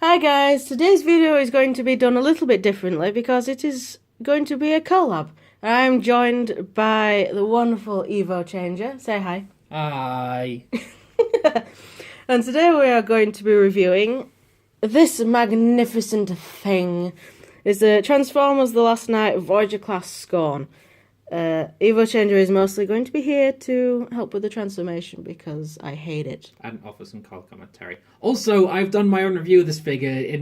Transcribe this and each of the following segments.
Hi guys, today's video is going to be done a little bit differently because it is going to be a collab. I'm joined by the wonderful EvoChanger. Say hi. Hi. And today we are going to be reviewing this magnificent thing. It's the Transformers The Last Night Voyager class Scorn. EvoChanger is mostly going to be here to help with the transformation because I hate it. And offer some color commentary. Also, I've done my own review of this figure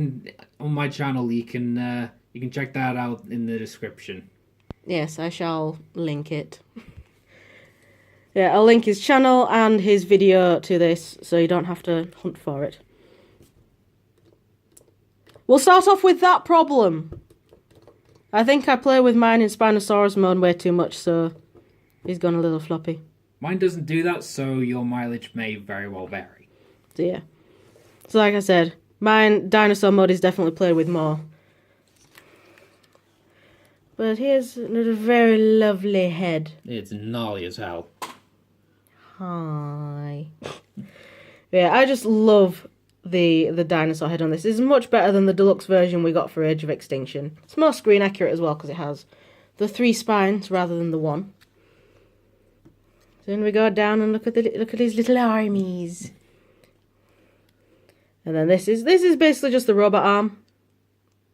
on my channel. You can check that out in the description. Yes, I shall link it. Yeah, I'll link his channel and his video to this, so you don't have to hunt for it. We'll start off with that problem. I think I play with mine in Spinosaurus mode way too much, so he's gone a little floppy. Mine doesn't do that, so your mileage may very well vary. So yeah. So like I said, mine dinosaur mode is definitely played with more. But here's a very lovely head. It's gnarly as hell. Hi. Yeah, I just love the dinosaur head on this. It's much better than the deluxe version we got for Age of Extinction. It's more screen accurate as well because it has the 3 spines rather than the 1. So then we go down and look at his little armies. And then this is basically just the robot arm.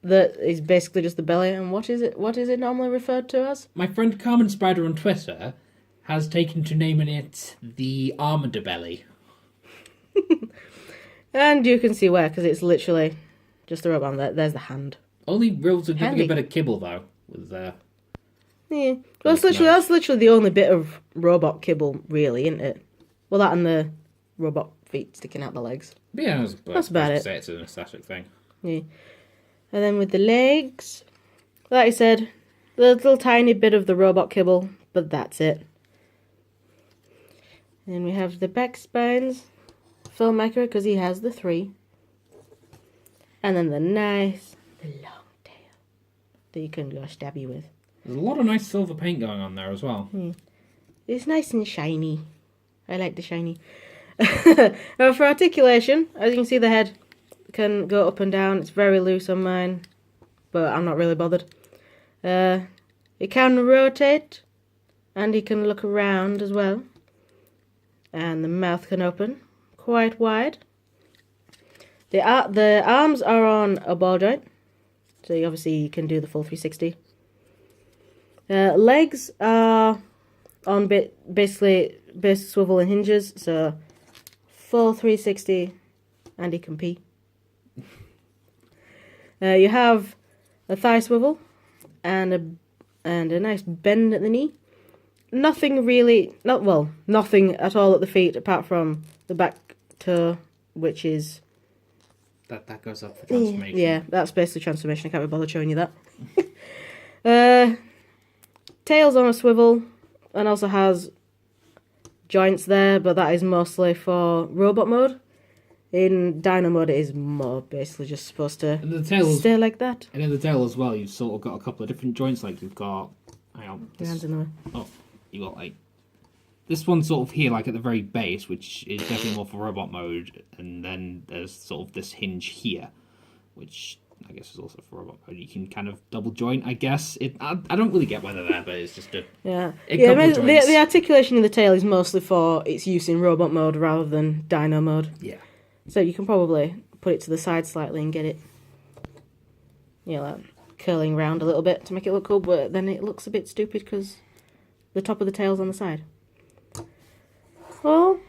That is basically just the belly. And what is it? What is it normally referred to as? My friend Carmen Spider on Twitter has taken to naming it the Armada Belly. And you can see where, because it's literally just the robot arm. There's the hand. Only real significant bit of kibble though was Yeah, well, that's literally the only bit of robot kibble, really, isn't it? Well, that and the robot feet sticking out the legs. Yeah, that's about it. Say it's an aesthetic thing. Yeah, and then with the legs, like I said, the little tiny bit of the robot kibble, but that's it. And we have the back spines, film accurate because he has the 3, and then the nice, the long tail that you can go stabby with. There's a lot of nice silver paint going on there as well. It's nice and shiny. I like the shiny. Now for articulation, as you can see, the head can go up and down. It's very loose on mine, but I'm not really bothered. It can rotate, and you can look around as well. And the mouth can open quite wide. The arms are on a ball joint, so obviously you can do the full 360. Legs are on basically basic swivel and hinges, so full 360, and he can pee. You have a thigh swivel and a nice bend at the knee. Nothing at all at the feet apart from the back toe, which is that goes up for transformation. Yeah, that's basically transformation. I can't be bothered showing you that. Tail's on a swivel and also has joints there, but that is mostly for robot mode. In Dino mode, it is more basically just supposed to stay like that. And in the tail as well, you've sort of got a couple of different joints. Like you've got, hang on, Your hands in the way. Oh, you got like this one sort of here, like at the very base, which is definitely more for robot mode, and then there's sort of this hinge here, which I guess is also for robot mode. You can kind of double joint, I guess. I don't really get whether that, but it's just a the articulation in the tail is mostly for its use in robot mode rather than Dino mode. Yeah. So you can probably put it to the side slightly and get it, like curling round a little bit to make it look cool, but then it looks a bit stupid because the top of the tail's on the side. Well,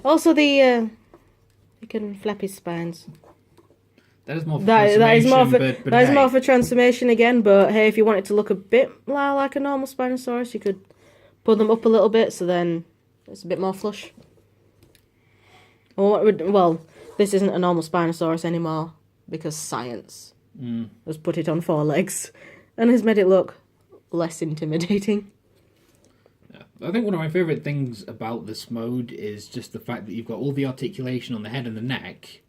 also you can flap his spines. That is more for transformation. That is more for transformation again, but hey, if you want it to look a bit like a normal Spinosaurus, you could pull them up a little bit so then it's a bit more flush. Well, this isn't a normal Spinosaurus anymore because science has put it on 4 legs and has made it look less intimidating. Yeah. I think one of my favourite things about this mode is just the fact that you've got all the articulation on the head and the neck,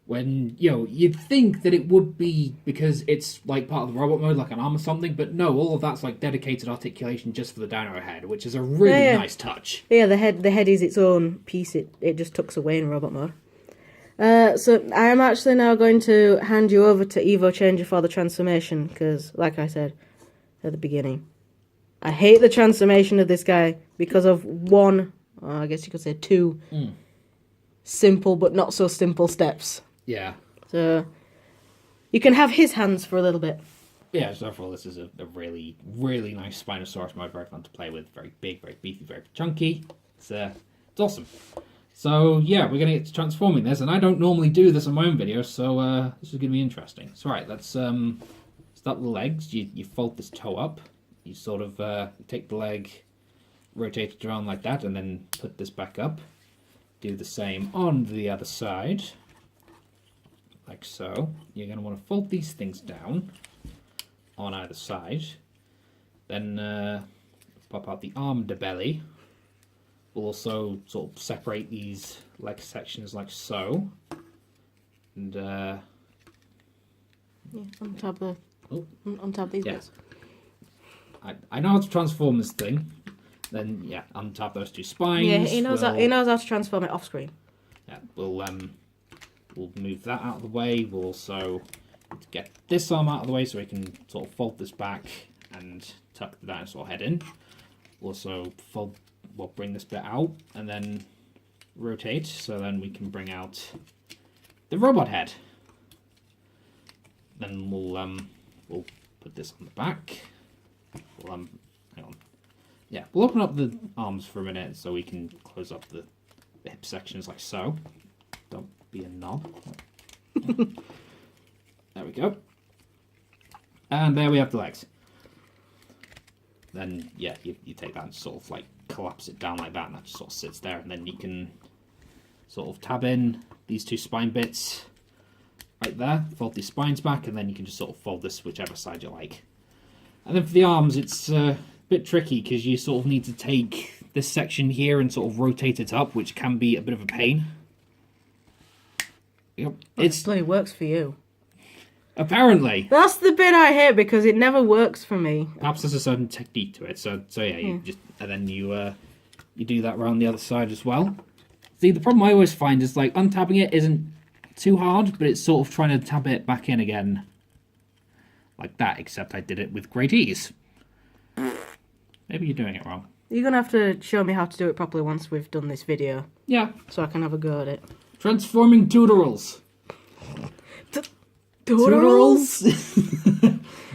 when, you'd think that it would be because it's like part of the robot mode, like an arm or something, but no, all of that's like dedicated articulation just for the dino head, which is a really nice touch. Yeah, the head is its own piece. It just tucks away in robot mode. So I am actually now going to hand you over to EvoChanger for the transformation, because, like I said at the beginning, I hate the transformation of this guy because of one, I guess you could say two, simple but not so simple steps. Yeah. So you can have his hands for a little bit. Yeah, so overall this is a really, really nice Spinosaurus mode, very fun to play with, very big, very beefy, very chunky. It's awesome. So yeah, we're gonna get to transforming this, and I don't normally do this on my own videos, so this is gonna be interesting. So right, let's start with the legs. You fold this toe up, you sort of take the leg, rotate it around like that, and then put this back up. Do the same on the other side, like so. You're gonna want to fold these things down on either side, then pop out the underbelly. We'll also sort of separate these leg sections like so, and yeah, on top of these bits. I know how to transform this thing. Then yeah, untap those two spines. Yeah, he knows how to transform it off screen. Yeah, we'll move that out of the way. We'll also get this arm out of the way so we can sort of fold this back and tuck the dinosaur head in. Also we'll bring this bit out and then rotate so then we can bring out the robot head. Then we'll put this on the back. We'll hang on. Yeah, we'll open up the arms for a minute so we can close up the hip sections like so. Don't be a knob. There we go. And there we have the legs. Then, yeah, you take that and sort of like collapse it down like that, and that just sort of sits there. And then you can sort of tab in these two spine bits right there, fold these spines back, and then you can just sort of fold this whichever side you like. And then for the arms, it's a bit tricky because you sort of need to take this section here and sort of rotate it up, which can be a bit of a pain. Yep. It bloody works for you. Apparently. That's the bit I hate because it never works for me. Perhaps there's a certain technique to it. So yeah, you just and then you do that around the other side as well. See, the problem I always find is like untabbing it isn't too hard, but it's sort of trying to tab it back in again like that, except I did it with great ease. Maybe you're doing it wrong. You're going to have to show me how to do it properly once we've done this video. Yeah. So I can have a go at it. Transforming tutorals. Tutorals?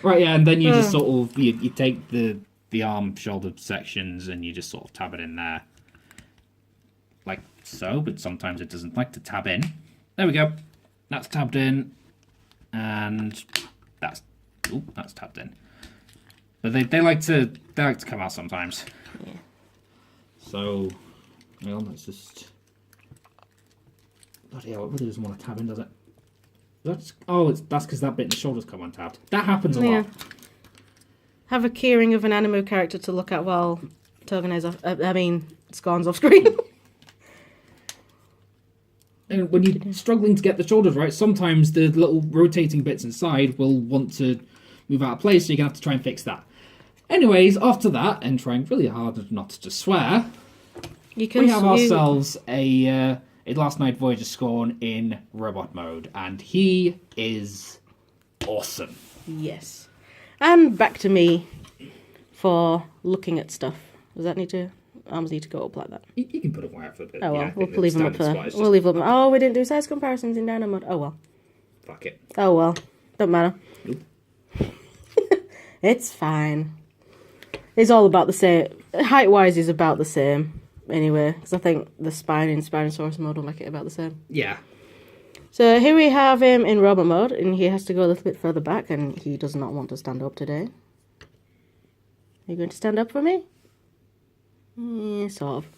Right, yeah, and then you just sort of, you take the arm, shoulder sections and you just sort of tab it in there. Like so, but sometimes it doesn't like to tab in. There we go. That's tabbed in. And that's tabbed in. But they like to come out sometimes. Yeah. So, well, let's just. Bloody hell, it really doesn't want to tab in, does it? That's because that bit in the shoulders come untabbed. That happens a lot. Have a keyring of an anime character to look at while Scorn's off screen. And when you're struggling to get the shoulders right, sometimes the little rotating bits inside will want to move out of place, so you're going to have to try and fix that. Anyways, after that, and trying really hard not to swear, we have ourselves a Last Night Voyager Scorn in robot mode, and he is awesome. Yes. And back to me for looking at stuff. Does that need to... arms need to go up like that? You can put them where for a bit. Oh well, yeah, we'll leave them up there. We'll leave them. Oh, we didn't do size comparisons in Dino mode. Oh well. Fuck it. Oh well. Don't matter. Nope. It's fine. It's all about the same. Height-wise is about the same. Anyway, because I think the spine in Spinosaurus mode will make it about the same. Yeah. So here we have him in robot mode, and he has to go a little bit further back, and he does not want to stand up today. Are you going to stand up for me? Yeah, sort of.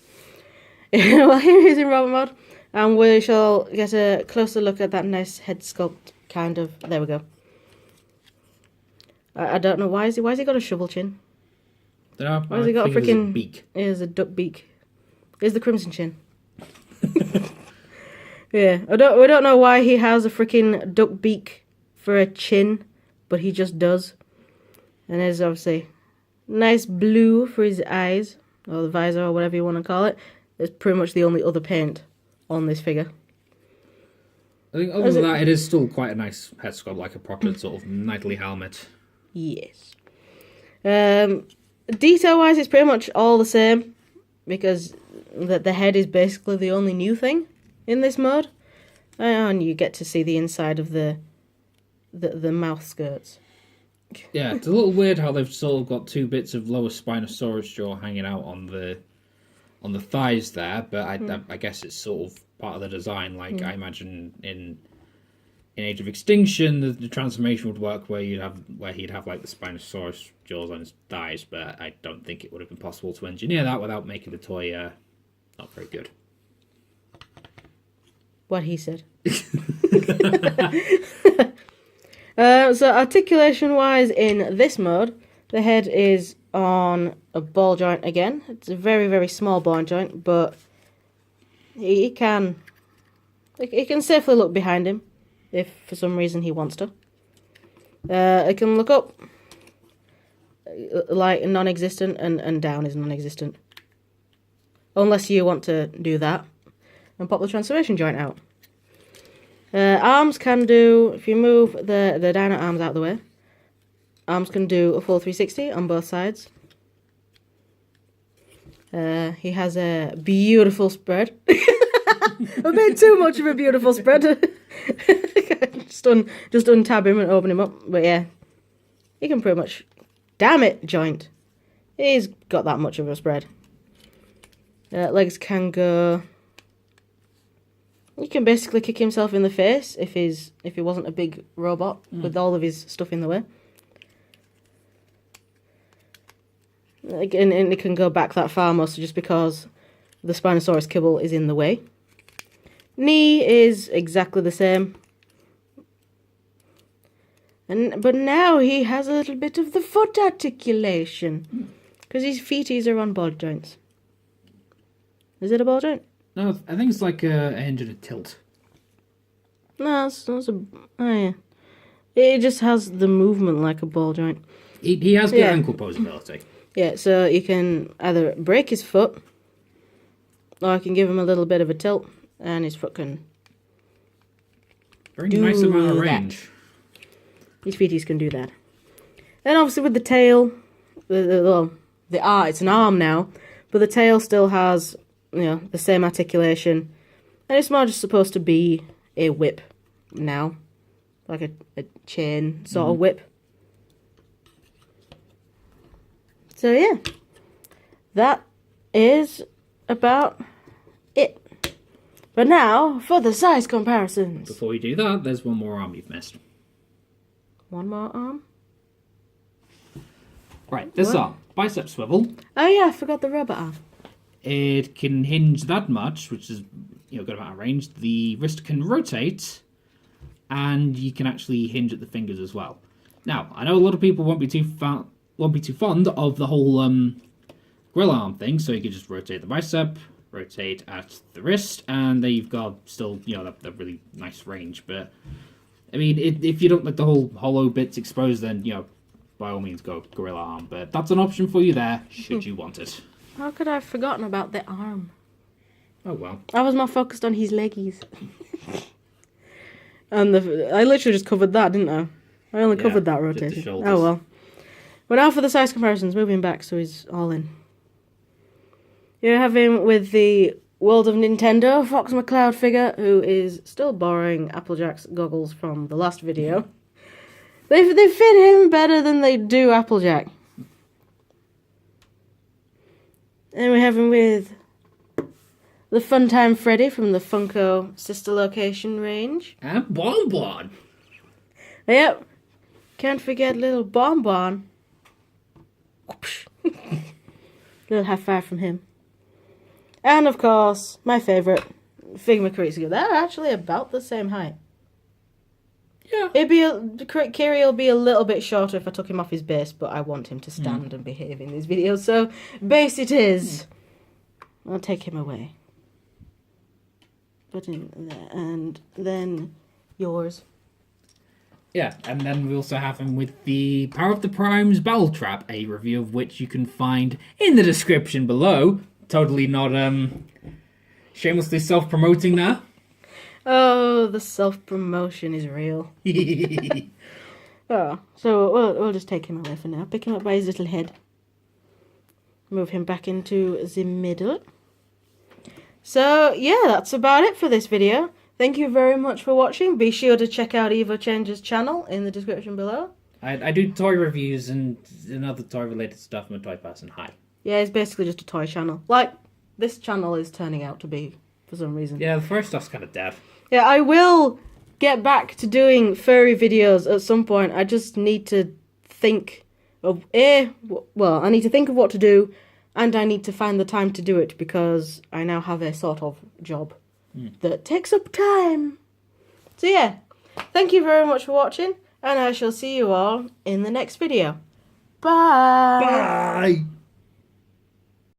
Well, here he is in robot mode, and we shall get a closer look at that nice head sculpt, kind of. There we go. I don't know, why has he got a shovel chin? Why has he got a freaking beak? It is a duck beak. Here's the crimson chin. Yeah, we don't know why he has a freaking duck beak for a chin, but he just does. And there's obviously nice blue for his eyes, or the visor, or whatever you want to call it. It's pretty much the only other paint on this figure. I think other than that, it is still quite a nice head sculpt, like a proper sort of knightly helmet. Yes. Detail-wise, it's pretty much all the same, because the head is basically the only new thing in this mode. And you get to see the inside of the mouth skirts. Yeah, it's a little weird how they've sort of got 2 bits of lower Spinosaurus jaw hanging out on the thighs there, but I guess it's sort of part of the design. Like I imagine in Age of Extinction, the transformation would work where he'd have like the Spinosaurus jaws on his thighs, but I don't think it would have been possible to engineer that without making the toy not very good. What he said. So articulation-wise, in this mode, the head is on a ball joint again. It's a very, very small ball joint, but he can safely look behind him if for some reason he wants to. It can look up like non-existent, and down is non-existent. Unless you want to do that and pop the transformation joint out. Arms can do, if you move the dino arms out of the way, arms can do a full 360 on both sides. He has a beautiful spread. A bit too much of a beautiful spread. just untab him and open him up. But yeah, he can pretty much... Damn it, joint. He's got that much of a spread. Legs can go... He can basically kick himself in the face if he wasn't a big robot with all of his stuff in the way. And it can go back that far, mostly just because the Spinosaurus kibble is in the way. Knee is exactly the same. But now he has a little bit of the foot articulation. Because his feeties are on ball joints. Is it a ball joint? No, I think it's like a hinge and a tilt. No, it's oh yeah. It just has the movement like a ball joint. He has good ankle posability. Yeah, so you can either break his foot, or I can give him a little bit of a tilt, and his foot can Very nice amount of range. His feeties can do that. And obviously with the tail, it's an arm now, but the tail still has, the same articulation. And it's more just supposed to be a whip now. Like a chain sort of whip. So yeah, that is about it. But now, for the size comparisons. Before we do that, there's one more arm you've missed. One more arm? Right, this arm. Bicep swivel. Oh yeah, I forgot the robot arm. It can hinge that much, which is good amount of range. The wrist can rotate, and you can actually hinge at the fingers as well. Now, I know a lot of people won't be too fond of the whole grill arm thing, so you can just rotate the bicep, rotate at the wrist, and there you've got still that really nice range. But I mean, if you don't like the whole hollow bits exposed, then by all means go gorilla arm. But that's an option for you there, should you want it. How could I have forgotten about the arm? Oh well. I was more focused on his leggies. And I literally just covered that, didn't I? I only covered that rotation. Oh well. But now for the size comparisons, moving back so he's all in. You have him with the World of Nintendo Fox McCloud figure, who is still borrowing Applejack's goggles from the last video. They fit him better than they do Applejack. And we have him with the Funtime Freddy from the Funko Sister Location range. And Bonbon. Yep. Can't forget little Bonbon. Little high five from him. And of course, my favourite, Figma Carissa. They're actually about the same height. Yeah. Kiri will be a little bit shorter if I took him off his base, but I want him to stand and behave in these videos, so base it is. I'll take him away. Put him there, and then yours. Yeah, and then we also have him with the Power of the Primes Battle Trap, a review of which you can find in the description below. Totally not shamelessly self-promoting there. Oh, the self-promotion is real. Oh, so we'll just take him away for now. Pick him up by his little head. Move him back into the middle. So, yeah, that's about it for this video. Thank you very much for watching. Be sure to check out EvoChanger's channel in the description below. I do toy reviews and other toy-related stuff. I'm a toy person. Hi. Yeah, it's basically just a toy channel. Like this channel is turning out to be, for some reason. Yeah, the first stuff's kind of dead. Yeah, I will get back to doing furry videos at some point. I just need to think of I need to think of what to do, and I need to find the time to do it because I now have a sort of job that takes up time. So yeah, thank you very much for watching, and I shall see you all in the next video. Bye! Bye!